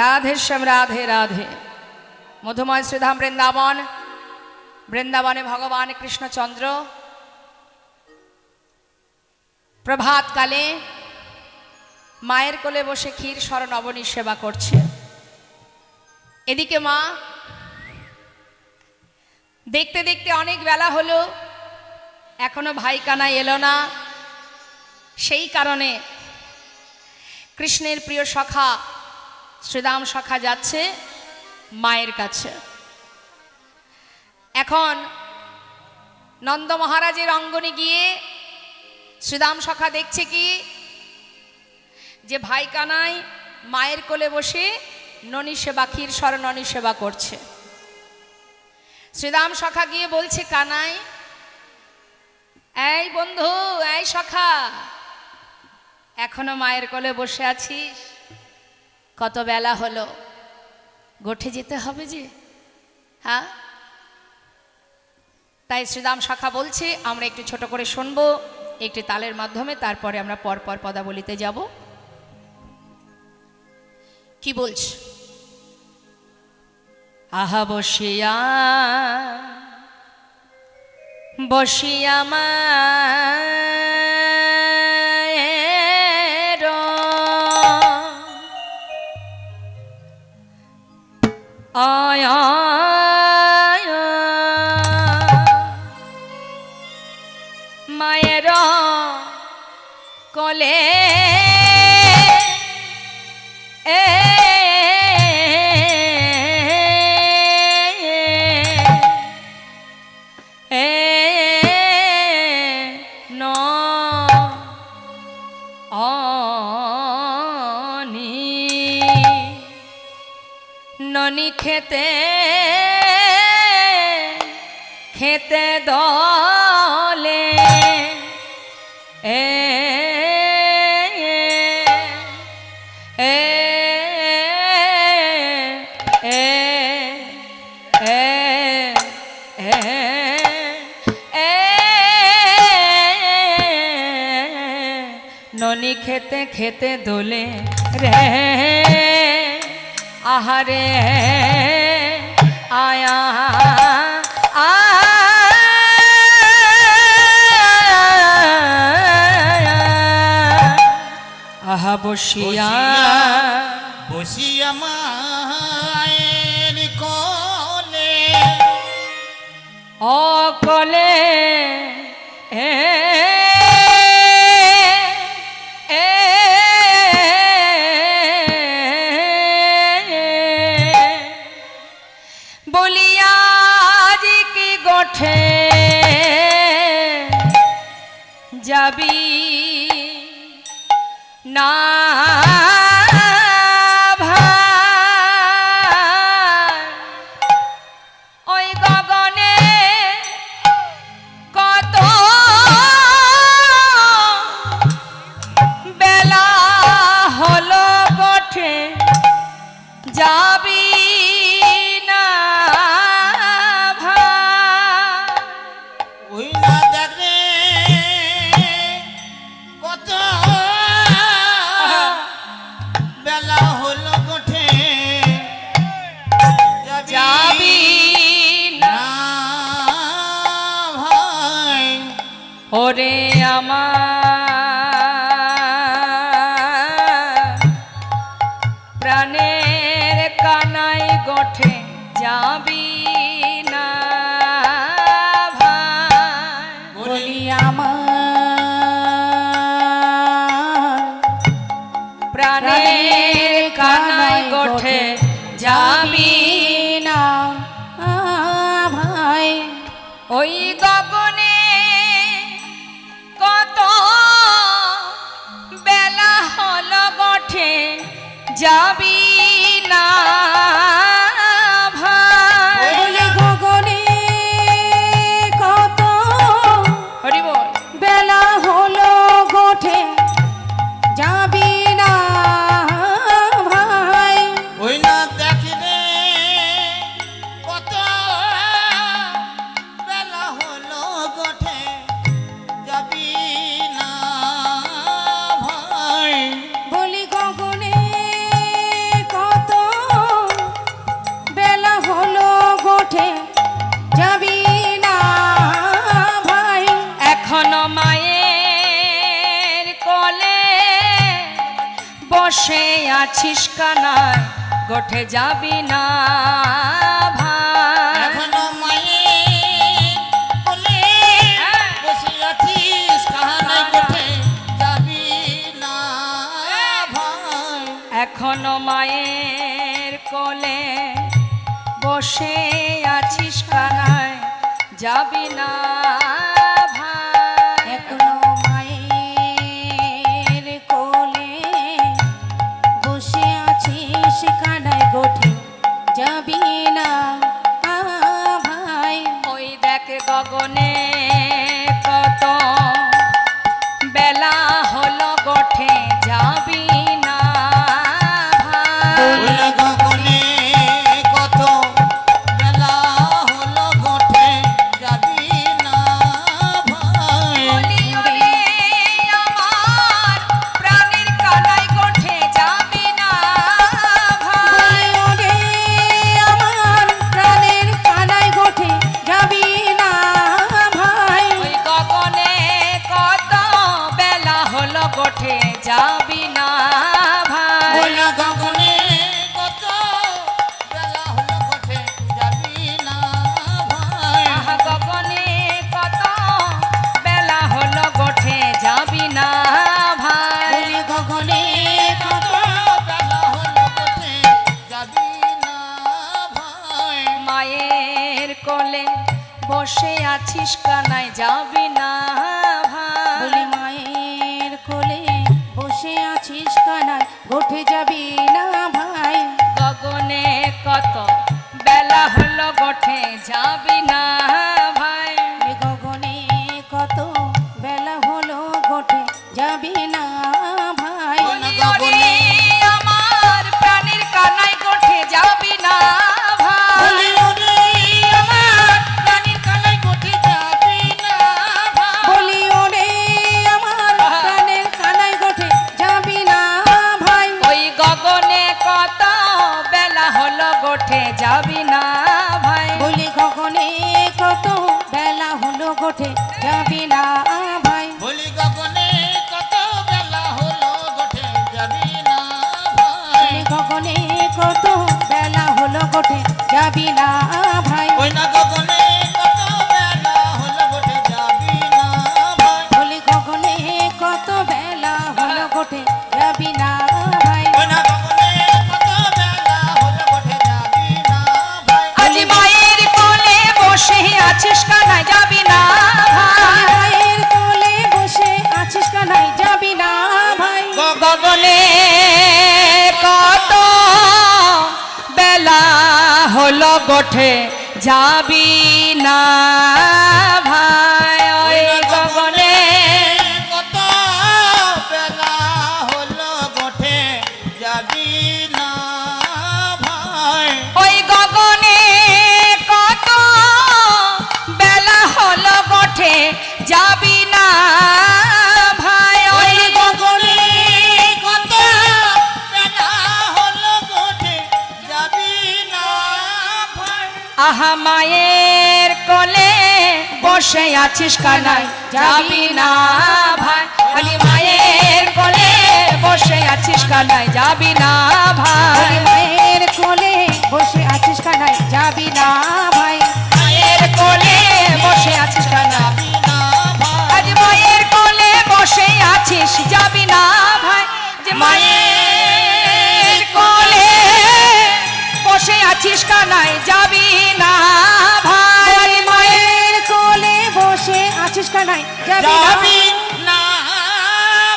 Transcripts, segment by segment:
राधे श्याम राधे राधे। मधुमय श्रीधाम वृंदावन, वृंदावने भगवान कृष्णचंद्र प्रभात काले मायर कोले बसे क्षीर शरण अवनी सेवा करছে। एदिके मा देखते देखते अनेक बेला हलो, एखोनो भाई काना एलो ना। सेई कारणे कृष्णेर प्रिय सखा श्रीदाम सखा जाच्छे मायेर काछे। एखन नंद महाराजेर अंगने गिये श्रीदाम सखा देखछे कि जे भाई कानाई मायेर कोले बसे ननी सेवा क्षीर शरण ननी सेवा करछे। श्रीदाम सखा गिये बोलछे कानाई, এই বন্ধু, এই সখা, এখনো মায়ের কোলে বসে আছিস? কত বেলা হলো, গোঠে যেতে হবে যে। হ্যাঁ, তাই শ্রীদাম সখা বলছে আমরা একটু ছোট করে শুনবো একটি তালের মাধ্যমে, তারপরে আমরা পরপর পদাবলিতে যাব। কি বলছ? আহা বসিয়া বসিয়া মায়ের আয় মায়ের কোলে ननी खेते खेते दले ए ननी खेते खेते दोले रे आहारे आया आहा बसिया बसिया मायेर कोले अकले যাবি না ভাই, ওই গগনে কত বেলা হলো গোঠে যাবি না ভাই। ওই না দেখ রে কত বেলা হলো গোঠে যাবি না ভাই। ওরে আমার প্রাণের কানাই গোঠে যাবি না ভাই। বলি আমার প্রাণের কানাই গোঠে যাবি না ভাই। ওই গগনে কত বেলা হলো গোঠে যাবি না ভাই। ওই গগনে কত হরি বল। বেলা হলো গোঠে যাবি না ভাই। ওই না দেখ রে বসে আছিস কানায় গোঠে যাবি না ভাই এখনো মায়ের কোলে বসে আছিস কানাই গোঠে যাবি না ভাই এখনো মায়ের কোলে বসে আছিস কানায় যাবি না ভাই এখনো মায়ের কোলে বসে আছিস কানায় গোঠে যাবি না ভাই ওই দেখ গগনে কত বেলা হলো গোঠে যাবি না ভাই ওই গগনে কত বেলা হলো গোঠে যাবি না ভাই বলি ওরে আমার প্রাণের কানাই গোঠে যাবি না ভাই ওরে আমার প্রাণের কানায় গোঠে যাবি না ভাই ওই গগনে কত বেলা হলো গোঠে যাবি না ভাই ওই গগনে কত বেলা হলো গোঠে যাবি না ভাই আহা গগনে কত বেলা হলো গোঠে যাবি না ভাই বলি গগনে কত বেলা হলো গোঠে যাবি না ভাই মায়ের কোলে বসে আছিস কানায় যাবি না ভাই বলি মায়ের কোলে বসে আছিস কানায় গোঠে যাবি না ভাই গগনে কত বেলা হলো গোঠে যাবি না ভাই বলি গগনে কত বেলা হলো গোঠে যাবি না ভাই বলি ওরে আমার প্রাণের কানাই গোঠে যাবি না ভাই বলি ওরে আমার প্রাণীর কানাই গোঠে যাবি না ভাই বলি ওরে আমার প্রাণের কানায় গোঠে যাবি না ভাই ওই গগনে কত বেলা হলো গোঠে যাবি না ভাই বলি গগনে কত বেলা হলো গোঠে যাবি না ভাই বলি গগনে কত বেলা হলো গোঠে যাবি না ভাই বলি গগনে কত বেলা হলো গোঠে যাবি না ভাই ওই না গগনে কত বেলা হলো গোঠে যাবি না ভাই বলি গগনে কত বেলা হলো গোঠে যাবি না ভাই ওই না গগনে কত বেলা হলো গোঠে যাবি না ভাই আজ মায়ের কোলে বসে আছিস কানায় যাবি না ভাই মায়ের কোলে বসে আছিস কানায় যাবি না ভাই গগনে কত বেলা হলো গোঠে যাবি না ভাই ওই গগনে কত বেলা হলো গোঠে যাবি না ভাই ওই গগনে কত বেলা হলো গোঠে যাবি না ভাই ওই গগনে কত বেলা হলো গোঠে যাবি না ভাই আহা মায়ের কোলে বসে আছিস কানায় যাবি না ভাই আলি মায়ের কোলে বসে আছিস কানায় যাবি না ভাই বলি মায়ের কোলে বসে আছিস কানায় যাবি না ভাই মায়ের কোলে বসে আছিস কানায় যাবি না ভাই আজ মায়ের কোলে বসে আছিস যাবি না ভাই যে মায়ের কোলে বসে আছিস কানায় যাবি না ভাই বলি মায়ের কোলে বসে আছিস কানায় যাবি না যাবি না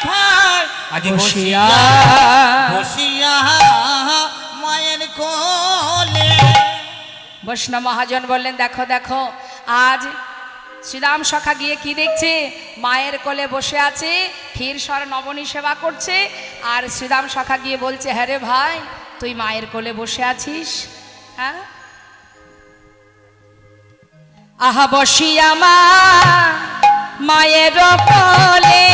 ভাই আজ বসিয়া বসিয়া মায়ের কোলে বৈষ্ণব মহাজন বললেন দেখো দেখো আজ শ্রীরাম সখা গিয়ে কি দেখছে মায়ের কোলে বসে আছে ক্ষীরসর নবনী সেবা করছে আর শ্রীরাম সখা গিয়ে বলছে হ্যাঁ রে ভাই তুই মায়ের কোলে বসে আছিস হ্যাঁ আহা বসিয়া মা মায়ের কোলে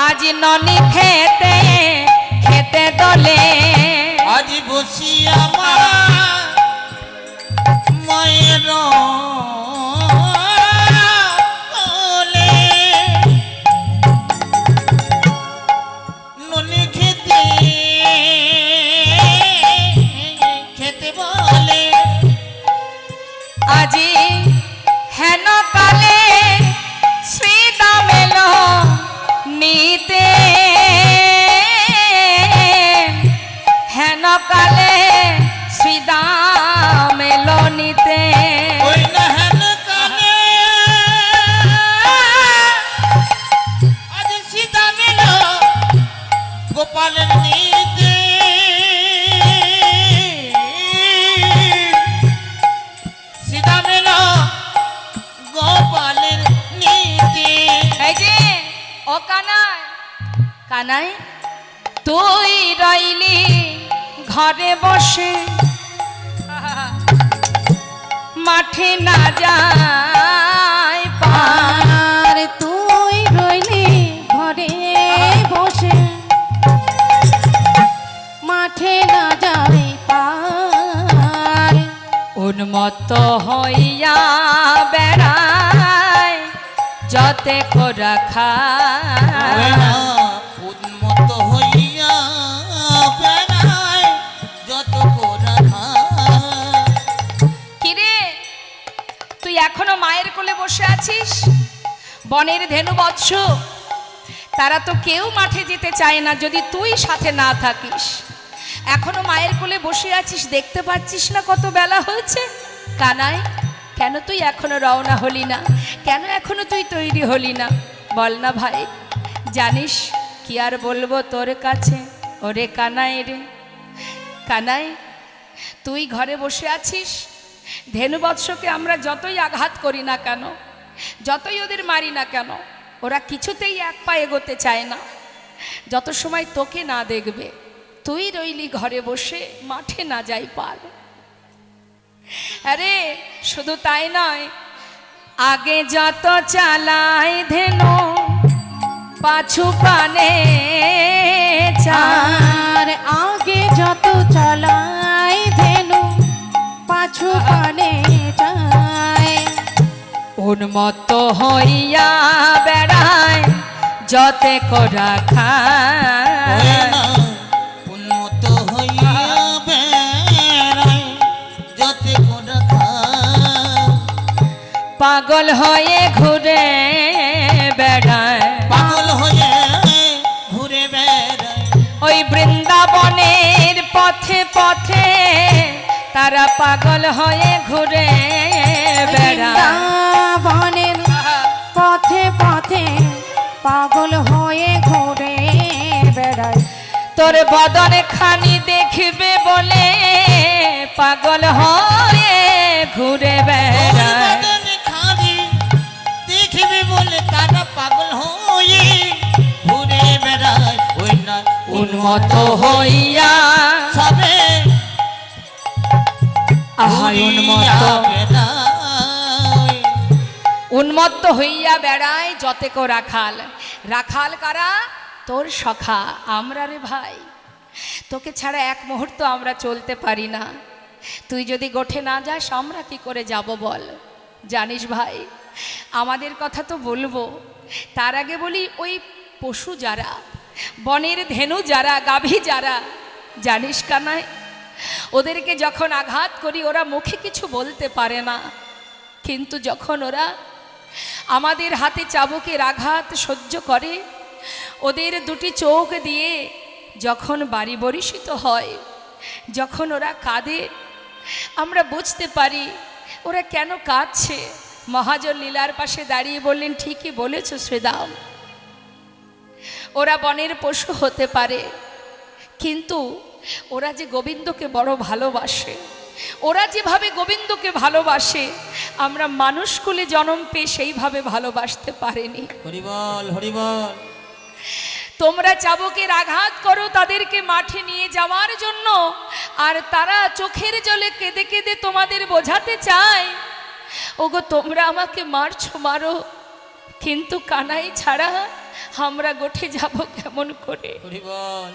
আজ ননি খেতে খেতে দলে আজ বসিয়া মায়ের কোলে কানাই, কানাই তুই রইলি ঘরে বসে, মাঠে না যায় আর তুই রইলি ঘরে বসে, মাঠে না যাই পার। উন্মত্ত হইয়া বেড়ায় যতে কোরা খায়, উন্মত্ত হইয়া বেড়ায় যত কোরা খায়। কিরে তুই এখনো মায়ের কোলে বসে আছিস? বনের ধেনু বৎস তারা তো কেউ মাঠে যেতে চায় না যদি তুই সাথে না থাকিস। এখনো মায়ের কোলে বসে আছিস, দেখতে পাচ্ছিস না কত বেলা হয়েছে? কানাই কেন তুই এখনো রওনা হলি না? কেন এখনো তুই তৈরি হলি না? বল না ভাই। জানিস কি আর বলবো তোর কাছে, ওরে কানাই রে কানাই, তুই ঘরে বসে আছিস। ধেনুবৎসকে আমরা যতই আঘাত করি না কেন, যতই ওদের মারি না কেন, ওরা কিছুতেই এক পা এগোতে চায় না যত সময় তোকে না দেখবে। তুই রইলি ঘরে বসে, মাঠে না যাই পার। আরে শুধু তাই নয়, আগে যত চালাই ধেনু পাছু পানে আর আগে যত চালাই ধেনু পাছু পানে যায়। উন্মত্ত হইয়া বেড়ায় যতে কোরা খায়, উন্মত্ত হইয়া বেড়ায় যতে কোরা খায়। পাগল হয়ে ঘুরে বেড়ায়, পাগল হয়ে ঘুরে বেড়ায় ওই বৃন্দাবনের পথে পথে তারা পাগল হয়ে ঘুরে বেড়ায়। বৃন্দাবনের পথে পথে পাগল হয়ে ঘুরে বেড়ায়। তোর বদন খানি দেখবে বলে পাগল হয়ে ঘুরে বেড়ায়। খালি দেখবে বলে তারা পাগল হয়ে ঘুরে বেড়ায়। ওই না উন্মত্ত হইয়া সবে আহা উন্মত্ত, বেড়ায়। উন্মত্ত হইয়া বেড়ায় যতে কো রাখাল। রাখাল কারা? তোর সখা আমরা রে ভাই। তোকে ছাড়া এক মুহূর্ত আমরা চলতে পারি না। তুই যদি গোঠে না যাস আমরা কি করে যাব বল? জানিস ভাই, আমাদের কথা তো বলবো, তার আগে বলি ওই পশু যারা, বনের ধেনু যারা, গাভী যারা, জানিস কানাই, ওদেরকে যখন আঘাত করি ওরা মুখে কিছু বলতে পারে না, কিন্তু যখন ওরা আমাদের হাতে চাবুকের আঘাত সহ্য করে, ওদের দুটি চোখ দিয়ে যখন বাড়ি বরিশিত হয়, যখন ওরা কাঁদে, আমরা বুঝতে পারি ওরা কেন কাঁদছে। মহাজন লীলার পাশে দাঁড়িয়ে বললেন, ঠিকই বলেছ শ্রীদাম, ওরা বনের পশু হতে পারে, কিন্তু ওরা যে গোবিন্দকে বড় ভালোবাসে, ওরা যেভাবে গোবিন্দকে ভালোবাসে আমরা মানুষকুলে জন্ম পেয়ে সেইভাবে ভালোবাসতে পারিনি। হরিবল হরিবল। তোমরা চাবুকের আঘাত করো তাদেরকে মাঠে নিয়ে যাওয়ার জন্য, আর তারা চোখের জলে কেঁদে কেঁদে তোমাদের বোঝাতে চায়, ওগো তোমরা আমাকে মারছো মারো, কিন্তু কানাই ছাড়া আমরা গোঠে যাব কেমন করে? হরিবল।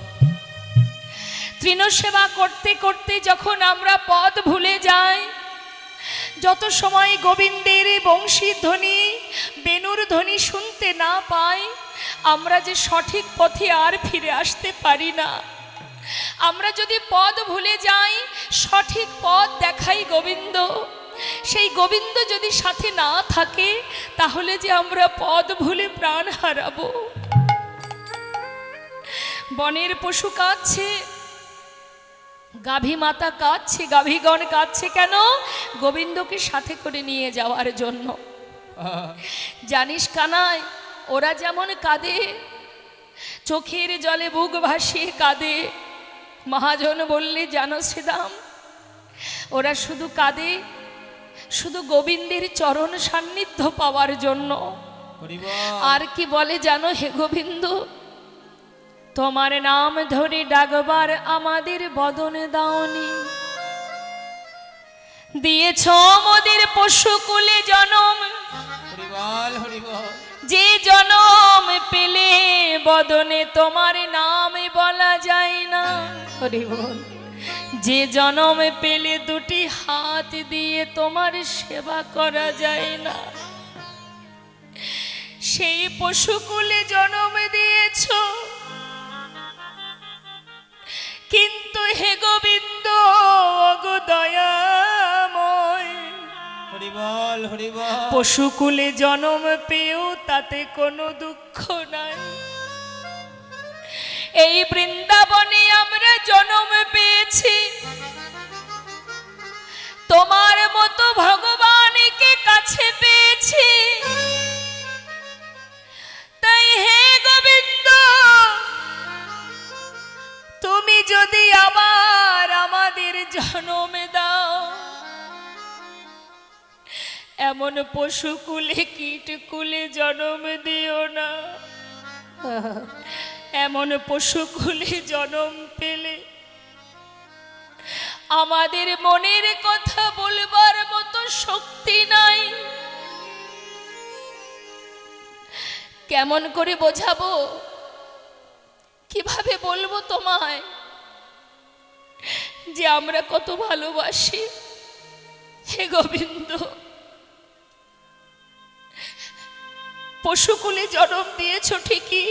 তৃণসেবা করতে করতে যখন আমরা পথ ভুলে যাই, যত সময় গোবিন্দের বংশী ধ্বনি, বেনুর ধ্বনি শুনতে না পাই, আমরা যে সঠিক পথে আর ফিরে আসতে পারি না। আমরা যদি পথ ভুলে যাই, সঠিক পথ দেখাই গোবিন্দ, সেই গোবিন্দ যদি সাথে না থাকে তাহলে যে আমরা পথ ভুলে প্রাণ হারাবো। বনের পশু কাঁদছে, গাভী মাতা কাঁদছে, গাভীগণ কাঁদছে, কেন? গোবিন্দকে সাথে করে নিয়ে যাওয়ার জন্য। জানিস কানাই, ওরা যেমন কাঁদে, চোখের জলে বুক ভাসিয়ে কাঁদে, মহাজন বললে জানো শ্রীদাম, ওরা শুধু কাঁদে শুধু গোবিন্দের চরণ সান্নিধ্য পাওয়ার জন্য। হরি বল। আর কি বলে জানো হে গোবিন্দ, তোমার নাম ধরে ডাকবার আমাদের বদনে দাওনি, দিয়েছ মোদের পশুকুলে জনম, হরি বল হরি বল। যে জনম পেলে বদনে তোমার নাম বলা যায় না, হরি বল। যে জনম পেলে দুটি হাত দিয়ে তোমার সেবা করা যায় না, সেই পশুকুলে জন্ম দিয়েছ, কিন্তু হে গোবিন্দ ওগো দয়াময়, হরি বল হরি বল। পশুকুলে জন্ম পেয়েও তাতে কোনো দুঃখ নাই, এই বৃন্দাবনে আমরা জন্ম পেয়েছি, তোমার মতো ভগবানকে কাছে পেয়েছি, তাই হে গোবিন্দ তুমি যদি আবার আমাদের জন্ম দাও, এমন পশুকুলে কীটকুলে জন্ম দিও না, এমন পশুকুলে জন্ম পেলে আমাদের মনের কথা বলবার মতো শক্তি নাই, কেমন করে বোঝাবো, কিভাবে বলবো তোমায় যে আমরা কত ভালোবাসি। হে গোবিন্দ, পশুকুলে জন্ম দিয়েছ ঠিকই,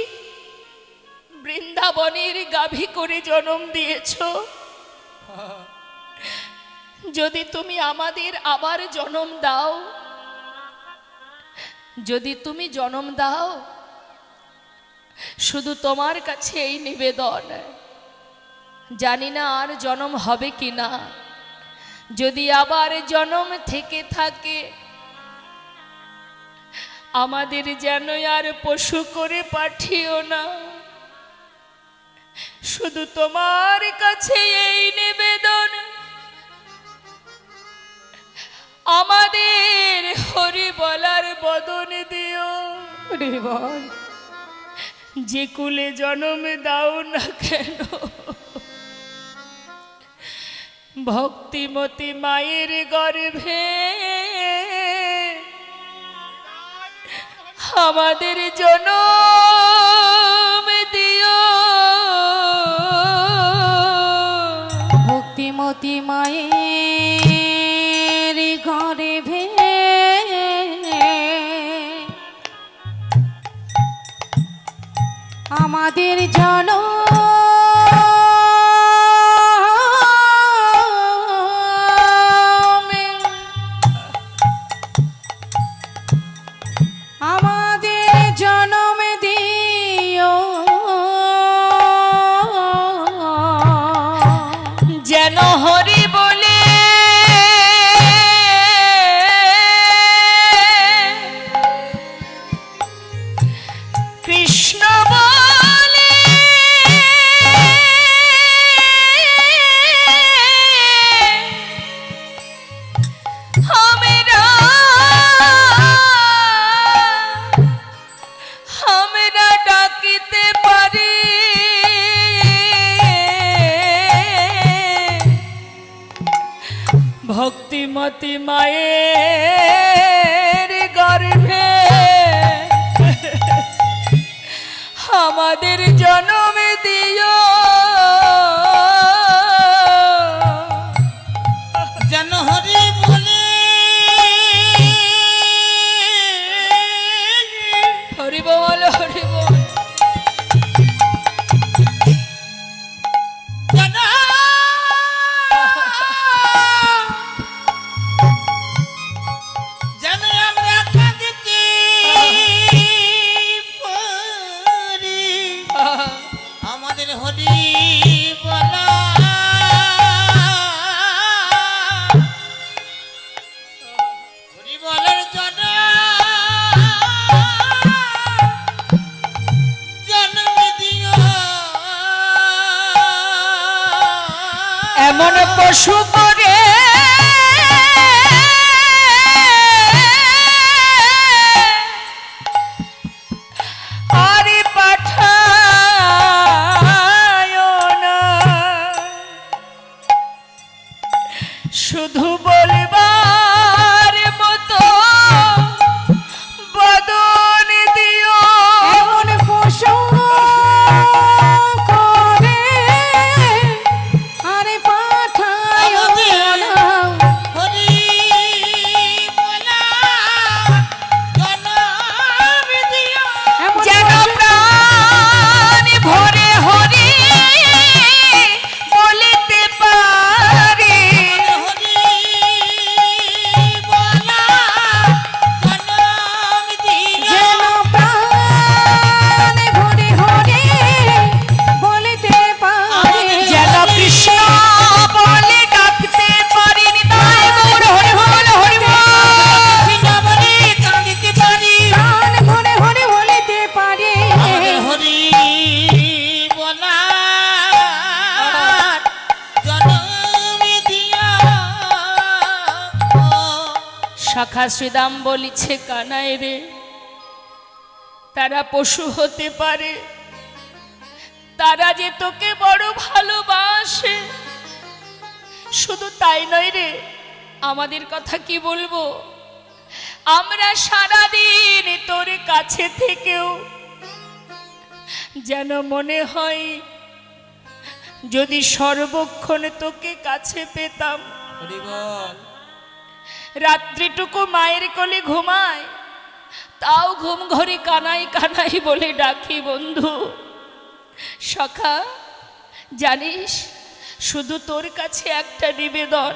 বৃন্দাবনের গাভী করে জন্ম দিয়েছ, যদি তুমি আমাদের আবার জন্ম দাও, যদি তুমি জন্ম দাও, শুধু তোমার কাছে এই নিবেদন, জানি না আর জন্ম হবে কি না, যদি আবার জন্ম থেকে থাকে আমাদের যেন আর পশু করে পাঠিও না, শুধু তোমার কাছে এই নিবেদন, আমাদের হরি বলার বদন দিও। হরি বল। যে কুলে জন্ম দাও না কেন, ভক্তিমতী মায়ের গর্ভে আমাদের জনম দিও। ভক্তিমতী মায়ের ঘরে আমাদের জনম আমাদের জনম দিও, যেন হরি বলে কৃষ্ণ বলে আমরা ডাকিতে পারি, ভক্তিমতী মায়ের গর্ভে আমাদের জন্ম দিও। যেন হরি বলে হরি বল হরি বল। যেন যেন আমরা কাঁদিতে পারি, আমাদের হরি বলা হরি বলার জন্য জন্ম দিও। এমন পশু করে সখা শ্রীদাম বলিছে কানাই রে, তারা পশু হতে পারে, তারা যে তোকে বড় ভালোবাসে, শুধু তাই নয় রে, আমাদের কথা কি বলবো, আমরা সারাদিন তোর কাছে থেকেও যেন মনে হয় যদি সর্বক্ষণ তোকে কাছে পেতাম। রাত্রিটুকু মায়ের কোলে ঘুমায়, তাও ঘুম ঘরে কানাই কানাই বলে ডাকি বন্ধু। সখা জানিস, শুধু তোর কাছে একটা নিবেদন,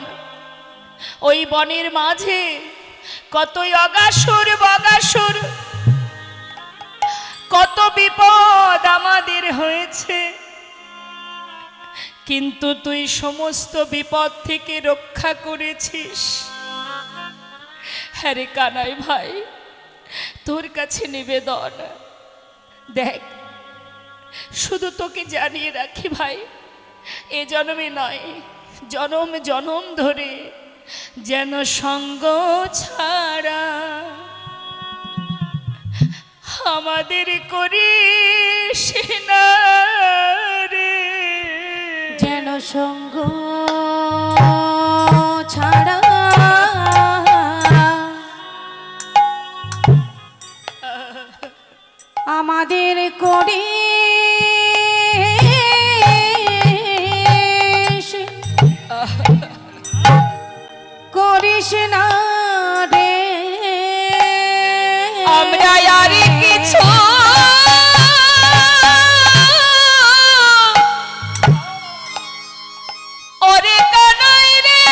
ওই বনের মাঝে কতই অগাসুর বগাসুর, কত বিপদ আমাদের হয়েছে, কিন্তু তুই সমস্ত বিপদ থেকে রক্ষা করেছিস। হ্যাঁ রে কানাই ভাই, তোর কাছে নিবেদন, দেখ শুধু তোকে জানিয়ে রাখি ভাই, এ জন্মে নয়, জনম জনম ধরে যেন সঙ্গ ছাড়া আমাদের করিস না রে, যেন সঙ্গ ছাড়া আমাদের করিস না রে। আমরা আর কিছু ওরে কানাই রে,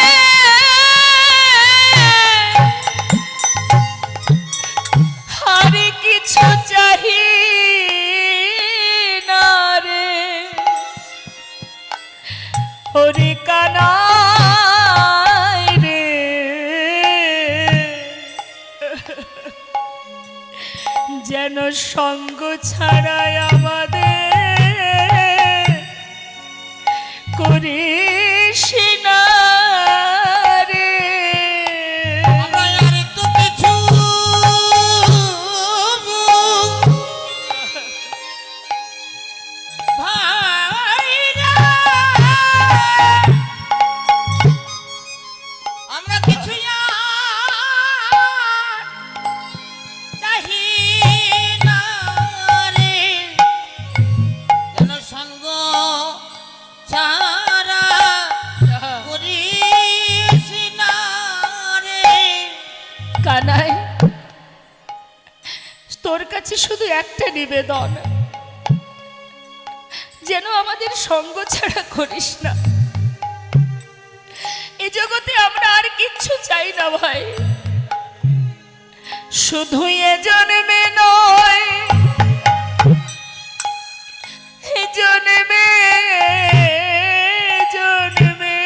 আর কিছু চাহি না রে, ওরে কানাই রে, যেন সঙ্গ ছাড়াই আমাদের করিস না রে। আমরা আর একটু কিছু ভাইরা, আমরা কিছু চাহি না রে, যেন সঙ্গ ছাড়া করিস না রে। কানাই, তোর কাছে শুধু একটা নিবেদন, যেন আমাদের সঙ্গ ছাড়া করিস না। এই জগতে আমরা আর কিচ্ছু চাই না ভাই, শুধু এ জন্মে নয়, এ জন্মে জন্মে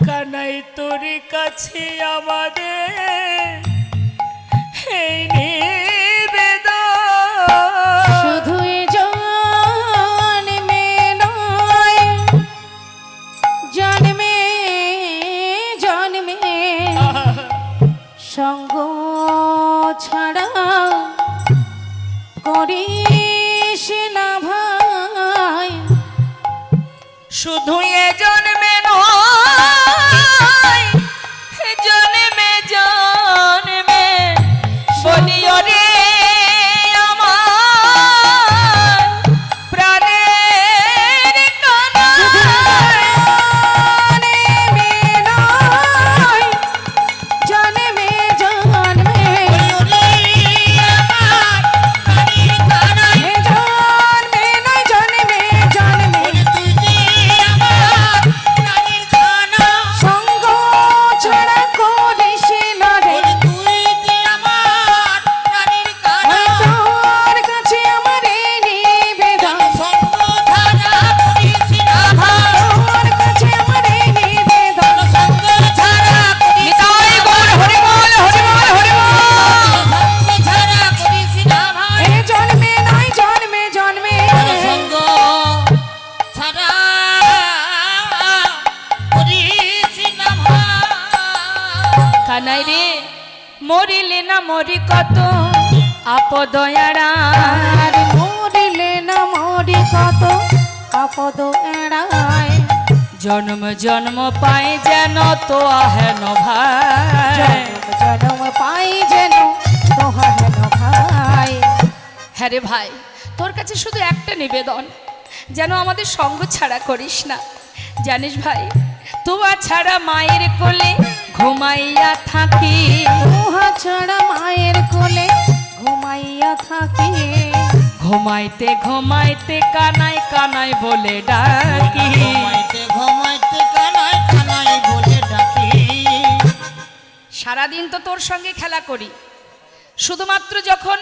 কানাই তোর কাছে আমাদের এই নিবেদন। শুধু জন্মে নয়, জন্মে জন্মে সঙ্গ ছাড়া করিস না ভাই। শুধু এ জন্মে নয়, এ জন্মে জন্মে বলিও রে আমার প্রাণের কানাই। জন্মে নয়, জন্মে জন্মে কানাই রে মরিলে না মরি কত আপদ এড়ায় আর মরিলে না মরি কত আপদ এড়ায় জন্ম জন্ম পাই যেন তো আহেন ভাই জনম পাই যেন তোহা হেন ভাই। হ্যাঁ রে ভাই, তোর কাছে শুধু একটা নিবেদন, যেন আমাদের সঙ্গ ছাড়া করিস না। জানিস ভাই, তোমার ছাড়া মায়ের কোলে ঘুমাইয়া থাকি, তোহা ছাড়া মায়ের কোলে ঘুমাইয়া থাকি, ঘুমাইতে ঘুমাইতে কানাই কানাই বলে ডাকি। ঘুমাইতে ঘুমাইতে কানাই কানাই বলে ডাকি। সারাদিন তো তোর সঙ্গে খেলা করি, শুধুমাত্র যখন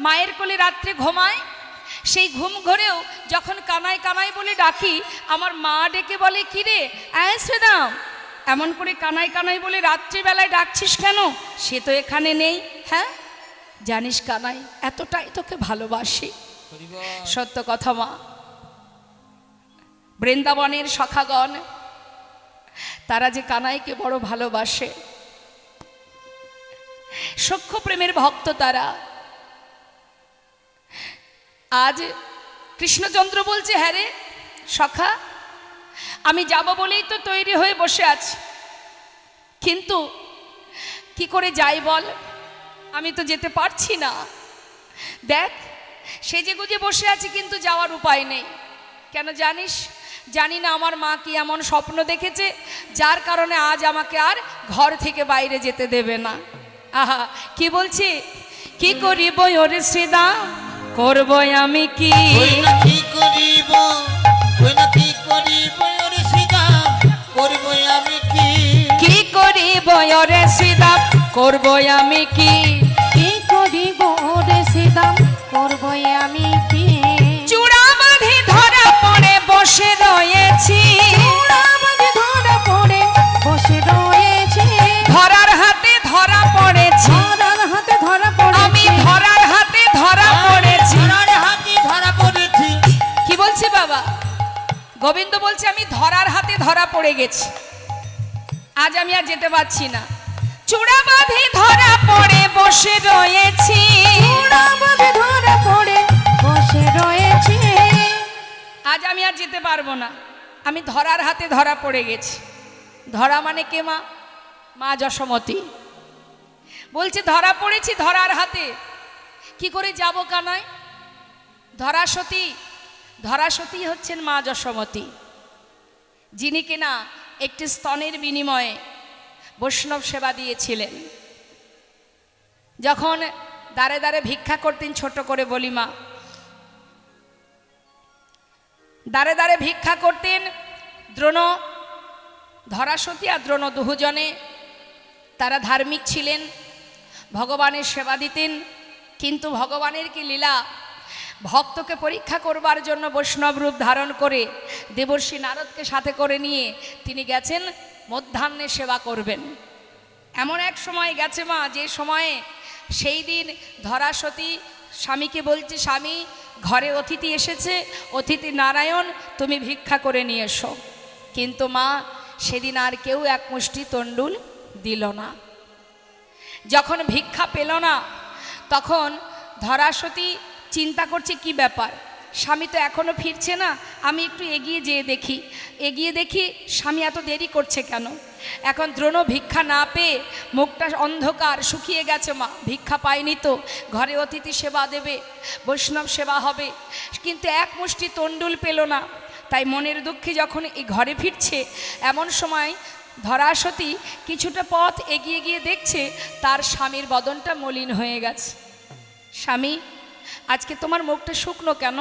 মায়ের কোলে রাত্রে ঘুমায়, সেই ঘুম ঘরেও যখন কানাই কানাই বলে ডাকি, আমার মা ডেকে বলে কি রে শ্রীদাম, এমন করে কানাই কানাই বলে রাত্রিবেলায় ডাকছিস কেন? সে তো এখানে নেই। হ্যাঁ জানিস কানাই এতটাই তোকে ভালোবাসি। সত্য কথা মা, বৃন্দাবনের সখাগণ তারা যে কানাইকে বড় ভালোবাসে, সখ্য প্রেমের ভক্ত তারা। আজ কৃষ্ণচন্দ্র বলছে, হ্যাঁ রে সখা, আমি যাব বলেই তো তৈরি হয়ে বসে আছি, কিন্তু কি করে যাই বল, আমি তো যেতে পারছি না। দেখ সেজে গুজে বসে আছি, কিন্তু যাওয়ার উপায় নেই। কেন জানিস? জানি না আমার মা কি এমন স্বপ্ন দেখেছে যার কারণে আজ আমাকে আর ঘর থেকে বাইরে যেতে দেবে না। আহা কি বলছি, কি করিব ওরে শ্রীদা, করব আমি কি, ওই না কি করিব, ওই না কি করিব ওরে সীতা, করব আমি কি, কি করিব ওরে শ্রীদা, করব আমি কি, কি করিব রে সীতাম করব আমি কি, চূড়া বাঁধি ধরা পড়ে বসে রয়েছি, আমাদের ধরা পড়ে বসে রয়েছে, ধরার হাতে ধরা পড়েছি, ধরার হাতে ধরা আমি পড়েছে, ধরার হাতে ধরা পড়েছি। ধরার হাতে ধরা পড়েছি। কি বলছি বাবা? গোবিন্দ বলছে আমি ধরার হাতে ধরা পড়ে গেছি, আজ আমি আর যেতে পারছি না। চূড়া বাঁধি ধরা পড়ে বসে রয়েছি, আমাদের ধরা পড়ে বসে রয়েছে, আজ আমি আর যেতে পারবো না, আমি ধরার হাতে ধরা পড়ে গেছি। ধরা মানে কে মা? মা যশোমতী বলছে ধরা পড়েছি ধরার হাতে, কি করে যাব কানাই? ধরাসতী, ধরাসতী হচ্ছেন মা যশোমতী, যিনি কিনা একটি স্তনের বিনিময়ে বৈষ্ণব সেবা দিয়েছিলেন। যখন দাঁড়ে দাঁড়ে ভিক্ষা করতেন, ছোট করে বলি মা, দাঁড়ে দাঁড়ে ভিক্ষা করতেন দ্রোণ, ধরাসতী আর দ্রোণ দুজনে। তারা ধার্মিক ছিলেন, ভগবানের সেবা দিতেন, কিন্তু ভগবানের কি লীলা, ভক্তকে পরীক্ষা করবার জন্য বৈষ্ণব রূপ ধারণ করে দেবর্ষি নারদকে সাথে করে নিয়ে তিনি গেছেন মধ্যাহ্নে সেবা করবেন। এমন এক সময় গেছে মা, যে সময়ে সেই দিন ধরাসতী স্বামীকে বলছে, স্বামী ঘরে অতিথি এসেছে, অতিথি নারায়ণ, তুমি ভিক্ষা করে নিয়ে এসো। কিন্তু মা সেদিন আর কেউ এক মুষ্টি তণ্ডুল দিল না। যখন ভিক্ষা পেল না, তখন ধরাসতী চিন্তা করছে কি ব্যাপার, স্বামী তো এখনো ফিরছে না, আমি একটু এগিয়ে যেয়ে দেখি। এগিয়ে দেখি স্বামী এত দেরি করছে কেন। এখন দ্রোণ ভিক্ষা না পেয়ে মুখটা অন্ধকার শুকিয়ে গেছে মা, ভিক্ষা পায়নি তো, ঘরে অতিথি সেবা দেবে, বৈষ্ণব সেবা হবে, কিন্তু এক মুষ্টি তণ্ডুল পেল না। তাই মনের দুঃখে যখন এই ঘরে ফিরছে, এমন সময় ধরাসতী কিছুটা পথ এগিয়ে গিয়ে দেখছে তার স্বামীর বদনটা মলিন হয়ে গেছে। স্বামী, আজকে তোমার মুখটা শুকনো কেন?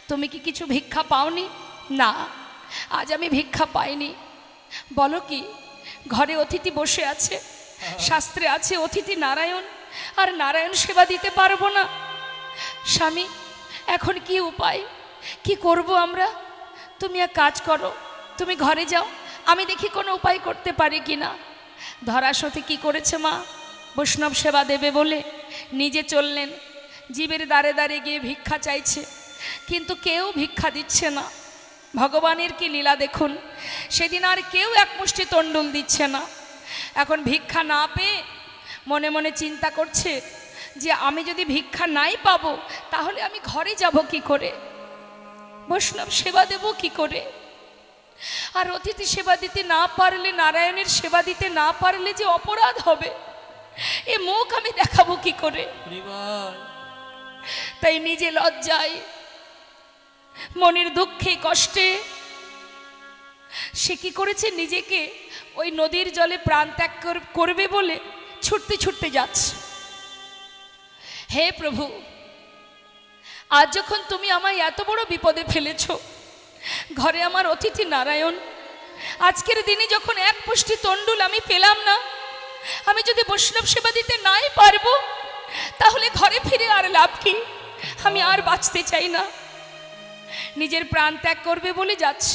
তুমি কি কিছু ভিক্ষা পাওনি? না, আজ আমি ভিক্ষা পাইনি। বলো কি? ঘরে অতিথি বসে আছে, শাস্ত্রে আছে অতিথি নারায়ণ, আর নারায়ণ সেবা দিতে পারবো না। স্বামী, এখন কি উপায়, কি করব আমরা? তুমি এক কাজ করো, তুমি ঘরে যাও, আমি দেখি কোনো উপায় করতে পারি কি না। ধরাসতী কি করেছে মা, বৈষ্ণব সেবা দেবে বলে নিজে চললেন, জীবের দ্বারে দ্বারে গিয়ে ভিক্ষা চাইছে, কিন্তু কেউ ভিক্ষা দিচ্ছে না। ভগবানের কি লীলা দেখুন, সেদিন আর কেউ এক মুষ্টি তণ্ডুল দিচ্ছে না। এখন ভিক্ষা না পেয়ে মনে মনে চিন্তা করছে যে আমি যদি ভিক্ষা নাই পাবো তাহলে আমি ঘরে যাব কি করে, বৈষ্ণব সেবা দেব কি করে, আর অতিথি সেবা দিতে না পারলে, নারায়ণের সেবা দিতে না পারলে যে অপরাধ হবে, এ মুখ আমি দেখাবো কি করে। তাই নিজে লজ্জায়, মনের দুঃখে কষ্টে সে কি করেছে, নিজেকে ওই নদীর জলে প্রাণ ত্যাগ করবে বলে ছুটতে ছুটতে যাচ্ছে। হে প্রভু, আজ যখন তুমি আমায় এত বড় বিপদে ফেলেছ, ঘরে আমার অতিথি নারায়ণ, আজকের দিনে যখন এক পুষ্টি তণ্ডুল আমি পেলাম না, আমি যদি বৈষ্ণব সেবা দিতে নাই পারবো তাহলে ঘরে ফিরে আর লাভ কি, আমি আর বাঁচতে চাই না। নিজের প্রাণ ত্যাগ করবে বলে যাচ্ছে।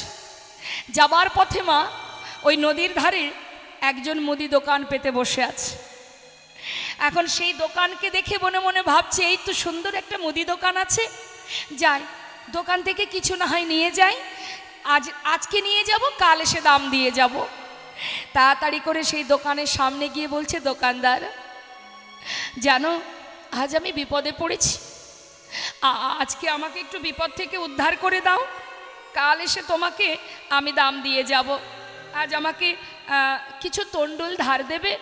যাবার পথে মা ওই নদীর ধারে একজন মুদি দোকান পেতে বসে আছে। এখন সেই দোকানকে দেখে মনে মনে ভাবছে, এই তো সুন্দর একটা মুদি দোকান আছে, যাই দোকান থেকে কিছু না হয় নিয়ে যাই, আজকে নিয়ে যাব, কাল এসে দাম দিয়ে যাব। তাড়াতাড়ি করে সেই দোকানের সামনে গিয়ে বলছে, দোকানদার জানো আজ আমি বিপদে পড়েছি, আজকে আমাকে একটু বিপদ থেকে উদ্ধার করে দাও, কাল এসে তোমাকে আমি দাম দিয়ে যাব, আজ আমাকে কিছু তণ্ডুল ধার দেবে।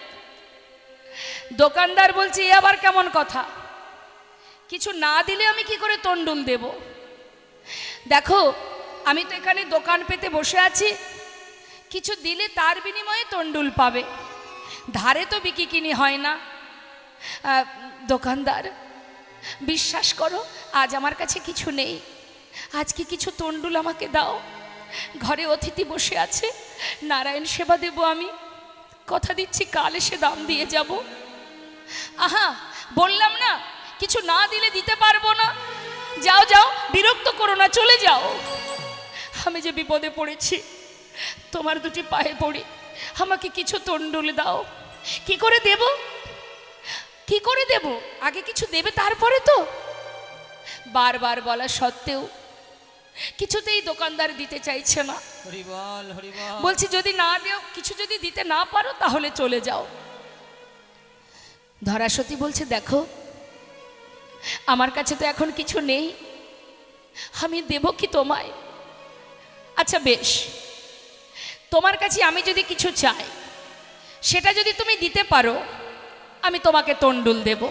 দোকানদার বলছে, এ আবার কেমন কথা, কিছু না দিলে আমি কি করে তণ্ডুল দেব, দেখো আমি তো এখানে দোকান পেতে বসে আছি, কিছু দিলে তার বিনিময়ে তণ্ডুল পাবে, ধারে তো বিকি কিনি হয় না। দোকানদার বিশ্বাস করো আজ আমার কাছে কিছু নেই, আজকে কিছু তণ্ডুল আমাকে দাও, ঘরে অতিথি বসে আছে, নারায়ণ সেবা দেব আমি, কথা দিচ্ছি কাল এসে দাম দিয়ে যাব। আহা বললাম না কিছু না দিলে দিতে পারবো না, যাও যাও বিরক্ত করো না, চলে যাও, আমি যে বিপদে পড়েছি তোমার দুটি পায়ে পড়ি, আমাকে কিছু তণ্ডুল দাও। কি করে দেব, কি করে দেব, আগে কিছু দেবে তারপরে তো। বারবার বলা সত্ত্বেও কিছুতেই দোকানদার দিতে চাইছে না। বলছি যদি না দেও, কিছু যদি দিতে না পারো তাহলে চলে যাও। ধরাসতী বলছে, দেখো আমার কাছে তো এখন কিছু নেই, আমি দেব কি তোমায়? আচ্ছা বেশ, তোমার কাছে আমি যদি কিছু চাই, সেটা যদি তুমি দিতে পারো আমি তোমাকে তণ্ডুল দেব।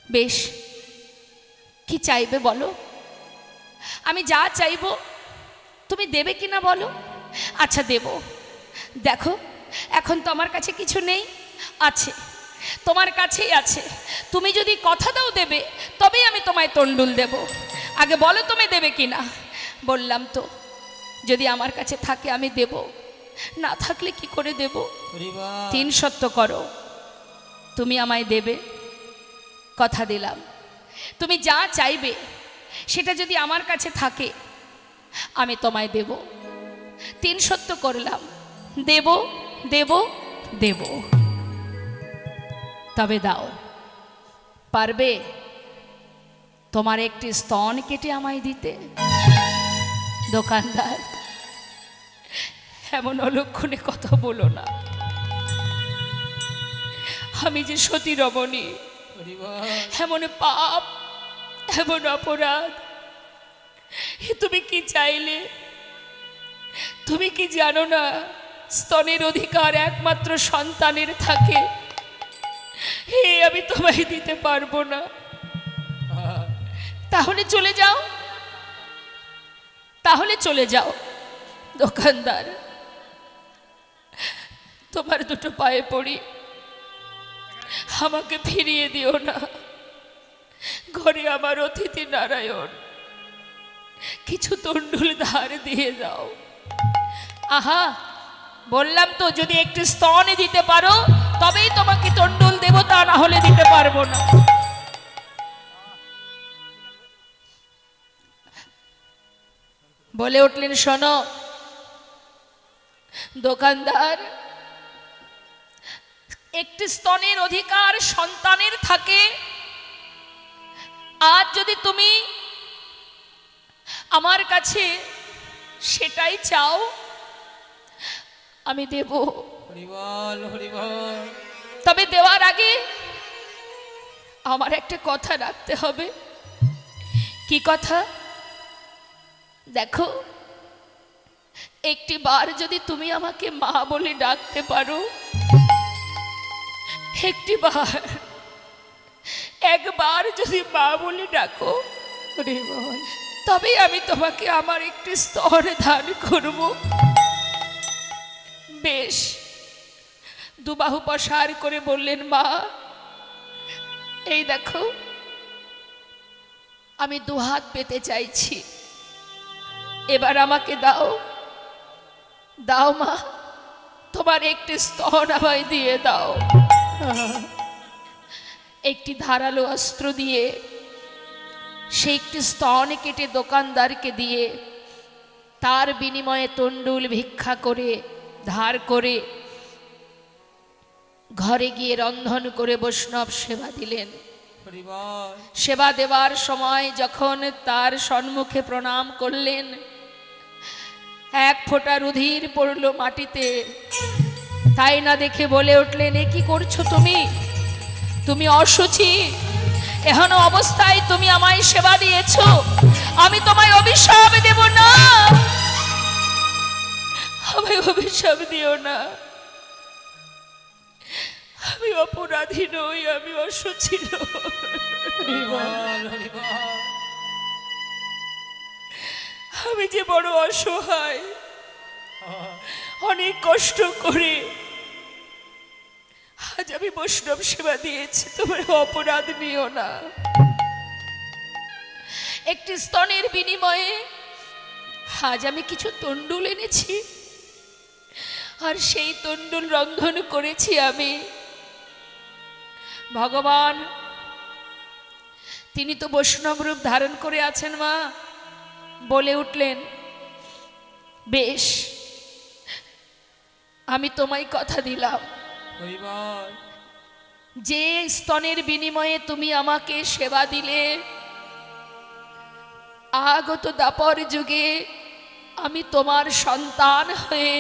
বেশ, কি চাইবে বলো, আমি যা চাইবো তুমি দেবে কিনা বলো। আচ্ছা দেব, দেখো এখন তো আমার কাছে কিছু নেই, আছে তোমার কাছেই আছে, তুমি যদি কথা দাও দেবে তবেই আমি তোমায় তণ্ডুল দেব, আগে বলো তুমি দেবে কিনা। বললাম তো যদি আমার কাছে থাকে আমি দেব, না থাকলে কি করে দেব। 3 সত্য করো, তুমি আমায় দেবে, কথা দিলাম, তুমি যা চাইবে সেটা যদি আমার কাছে থাকে আমি তোমায় দেব। 3 সত্য করলাম, দেব দেব দেব, তবে দাও, পারবে তোমার একটি স্তন কেটে আমায় দিতে? দোকানদার এমন অলক্ষণে কথা বলো না, আমি যে সতী রমণী, এমন পাপ এমন অপরাধ, তুমি কি চাইলে? তুমি কি জানো না স্তনের অধিকার একমাত্র সন্তানের থাকে, হে আমি তোমায় দিতে পারবো না। তাহলে চলে যাও, তাহলে চলে যাও। দোকানদার তোমার দুটো পায়ে পড়ি, আমাকে ফিরিয়ে দিও না, ঘরে আমার অতিথি নারায়ণ, কিছু তণ্ডুল ধার দিয়ে দাও। আহা বললাম তো যদি একটু স্তনে দিতে পারো তবেই তোমাকে তণ্ডুল দেব, তা না হলে দিতে পারবো না। বলে উঠলেন, শোনো দোকানদার, একটি স্তনের অধিকার সন্তানের থাকে, আজ যদি তুমি আমার কাছে সেটাই চাও, আমি দেব, হরিবল হরিবল। তবে দেওয়ার আগে আমার একটা কথা রাখতে হবে। কি কথা? দেখো, একটি বার যদি তুমি আমাকে মা বলে ডাকতে পারো, একবার যদি মা বলে ডাকো, তবে আমি তোমাকে আমার একটি স্তর দান করব। বেশ, দুবাহু প্রসার করে বললেন, মা এই দেখো, আমি দুহাত পেতে চাইছি, এবার আমাকে দাও, দাও মা, তোমার একটি স্তন আমায় দিয়ে দাও। একটি ধারালো অস্ত্র দিয়ে সে একটি স্তন কেটে দোকানদারকে দিয়ে তার বিনিময়ে তণ্ডুল ভিক্ষা করে ধার করে ঘরে গিয়ে রন্ধন করে বৈষ্ণব সেবা দিলেন। হরিবল। সেবা দেওয়ার সময় যখন তার সম্মুখে প্রণাম করলেন, এক ফোঁটা রুধির পড়ল মাটিতে। তাই না দেখে বলে উঠলেন, এ কি করছো তুমি? তুমি অশুচি, এহেন অবস্থায় তুমি আমায় সেবা দিয়েছো, আমি তোমায় অভিশাপ দেব না, আমায় অভিশাপ দিও না। আমি অপরাধী নই, আমি অশুচি নই। হরিবল হরিবল। আমি যে বড় অসহায়, অনেক কষ্ট করে আজ আমি বৈষ্ণব সেবা দিয়েছি, তোমার অপরাধ নিও না। একটি স্তনের বিনিময়ে আজ আমি কিছু তণ্ডুল এনেছি, আর সেই তণ্ডুল রন্ধন করেছি আমি। ভগবান তিনি তো বৈষ্ণব রূপ ধারণ করে আছেন। মা বলে উঠলেন, বেশ, আমি তোমায় কথা দিলাম, হরিবল। যে স্তনের বিনিময়ে তুমি আমাকে সেবা দিলে, আগত দাপর যুগে আমি তোমার সন্তান হয়ে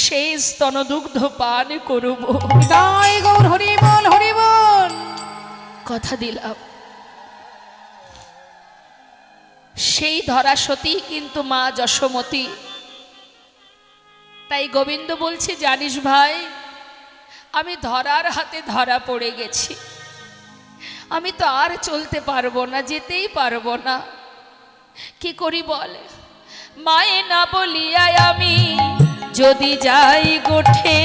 সেই স্তনদুগ্ধ পান করব। জয় গৌর হরিবল হরিবল। কথা দিলাম। সেই ধরা সতী কিন্তু মা যশোমতী। তাই গোবিন্দ বলছে, জানিস ভাই, আমি ধরার হাতে ধরা পড়ে গেছি, আমি তো আর চলতে পারবো না, যেতেই পারবো না। কি করি বল? মায়ে না বলিয়ায় আমি যদি যাই গোঠে,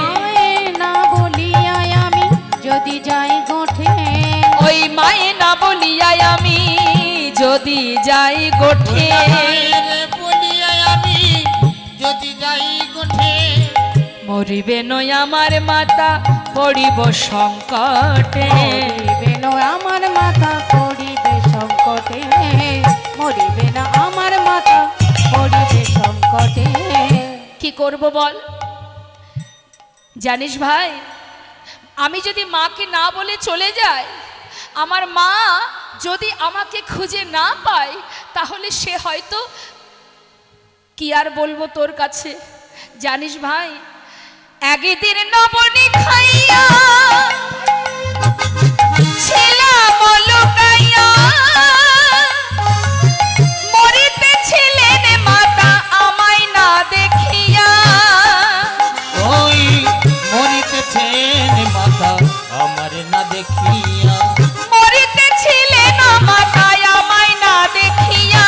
মায়ে না বলিয়ায় আমি যদি যাই গোঠে, ওই মায়ে না বলিয়ায় আমি যদি যাই গোঠে, মায়ের বলিয়ায় আমি যদি যাই গোঠে, মরিবে নয় আমার মাতা পড়িব সংকটে, মরিবে না আমার মাথা পড়িবে সংকটে, মরিবে না আমার মাথা পড়িবে সংকটে। কি করব বল? জানিস ভাই, আমি যদি মাকে না বলে চলে যাই, আমার মা যদি আমাকে খুঁজে না পায়, তাহলে সে হয়তো, কি আর বলবো তোর কাছে, জানিস ভাই, একদিন নবনী খাইয়া ছিলাম লুকাইয়া, মরিতেছিলেন মাতা আমায় না দেখিয়া, ওই মরিতেছেন মাতা আমার না দেখিয়া, মরিতেছিলেন মাতা আমায় না দেখিয়া,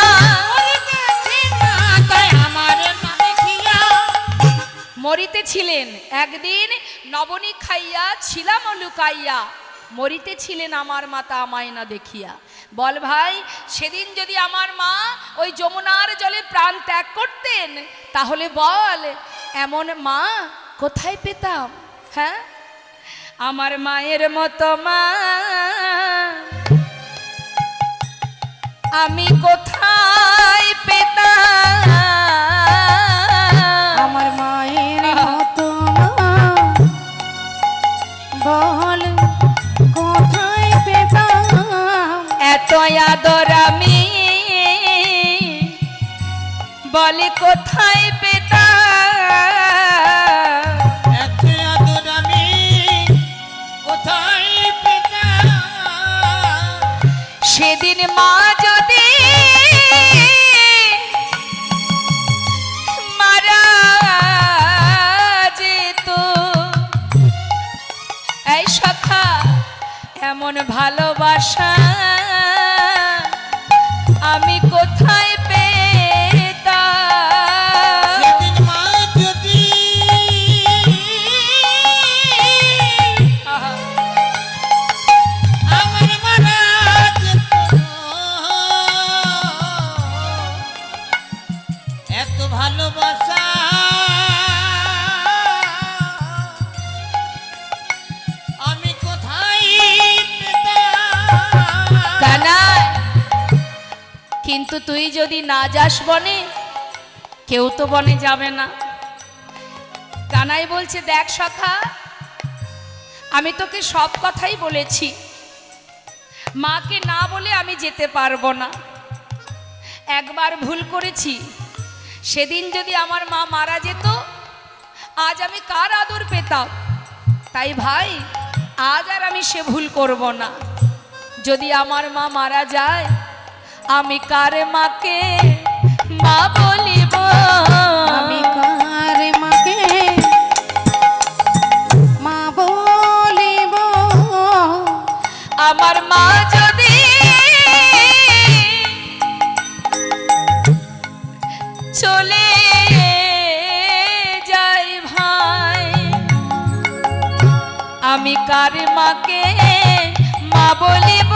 মরিতেছিলেন একদিন নবনী খাইয়া ছিলাম লুকাইয়া, মরিতেছিলেন আমার মাতা আমায় না দেখিয়া। বল ভাই, সেদিন যদি আমার মা ওই যমুনার জলে প্রাণ ত্যাগ করতেন, তাহলে বল এমন মা কোথায় পেতাম? হ্যাঁ, আমার মায়ের মতো মা আমি কোথায় পেতাম? আমার মায়ের মতো মা বল কোথায় পেতাম, এত আদর আমি বলে কোথায় পেতাম? সেদিন মা যদি মারা যেত, এই সখা এমন ভালোবাসা আমি কোথায় পেতাম? সেদিন মা যদি আহা, আমার মারা যেত, এত ভালোবাসা আমি কোথায় পেতাম? কানাই, কিন্তু তুই যদি না যাস বনে, কেউ তো বনে যাবে না। কানাই বলছে, দেখ সখা, আমি তোকে সব কথাই বলেছি, মাকে না বলে আমি যেতে পারবো না। একবার ভুল করেছি, সেদিন যদি আমার মা মারা যেত, আজ আমি কার আদর পেতাম? তাই ভাই, আজ আর আমি সে ভুল করব না। যদি আমার মা মারা যায়, আমি কার মাকে মা বলিব? আমি কার মাকে মা বলিব? আমার মা যদি চলে যায় ভাই, আমি কার মাকে মা বলিব?